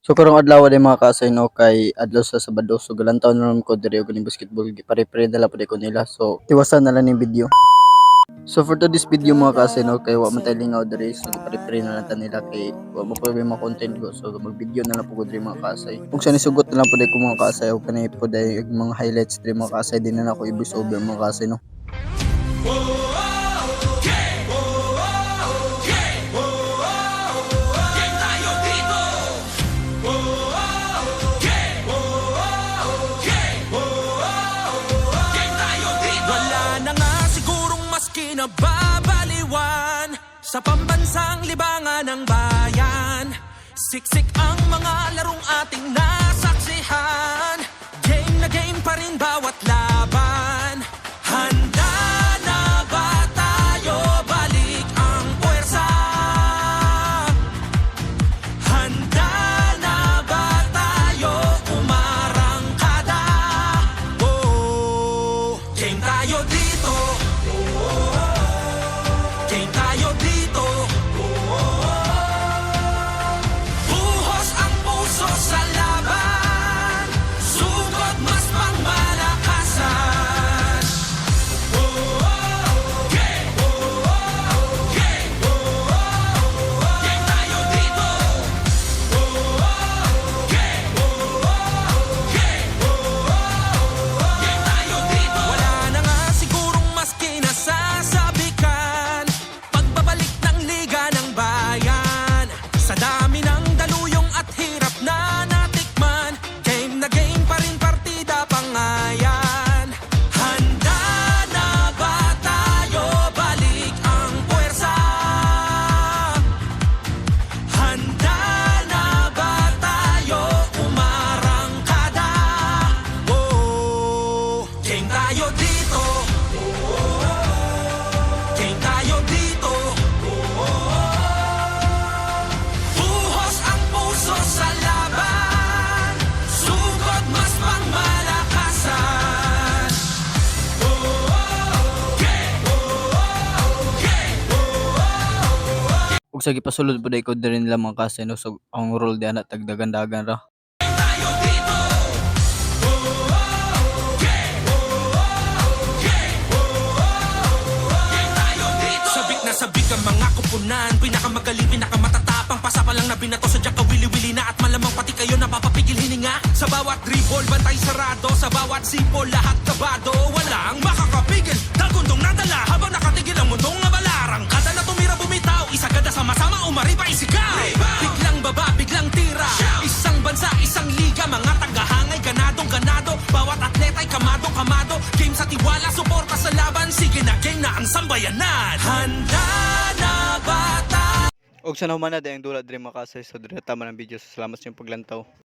So karong adlaw day mga kaasay no kay adlaw sa Sabado so galantaw na naman ko diri og ning basketball pare-pare na lang pud ko nila so tiwasan na lang ning video. So for today's video mga kaasay no kay wa man tay lingaw diri so pare-pare na lang ta nila kay wa mo pud mga content ko so mag-video na lang pud diri mga kaasay. Ug sa nisugot na lang pud ko mga kaasay og kanay pud ay mga highlights diri mga kaasay din na ako i-voice over mga kaasay no. Nababaliwan sa pambansang libangan ng bayan. Siksik ang mga larong ating nasaksihan. Game na game pa rin bawat laban. Handa na ba tayo? Balik ang puwersa. Handa na ba tayo? Umarangkada. Oh, game tayo dito. Game tayo dito. Buhos ang puso sa laban. Sugod mas pangmalakasan. Game! Game! Game tayo dito. Game! Game tayo dito. Wala na nga sigurong mas kinasasabi pagbabalik ng Liga ng Bayan. Sa dami ng daluyong at hirap na natikman, game na game pa rin partida pangayan. Handa na ba tayo? Balik ang puwersa. Handa na ba tayo? Umarangkada. Oh, game tayo dito. Game tayo dito. Buhos ang puso sa laban. Sugod mas pangmalakasan. Ug sa gipasulod pud ko diri nila mga kaasay no so ang role di ana tagdagan-dagan ra. Tayo dito. Sabik na sabik ang mga kupunan. Pinakamagaling, pinakamatatapang. Pasa pa lang na binato sa diyak kawili-wili na. At malamang pati kayo napapapigil hininga. Sa bawat dribble, bantay sarado. Sa bawat sipol, lahat kabado. Walang makakapigil. Dagundong nadala habang nakatigil ang mundong nabalarang. Kada na tumira bumitaw, isagada sama-sama umariba isigaw. Biglang baba, biglang tira. Isang bansa, isang liga. Mga tagahangay, ganadong-ganado. Bawat atleta'y kamadong-kamado. Game sa tiwala, suporta sa laban. Sige na, game na ang sambayanan. Handa na ba tayo? Og sa nahuman na day ang dula diri mga kaasay so diri tama ng video so salamat sa inyong paglantaw.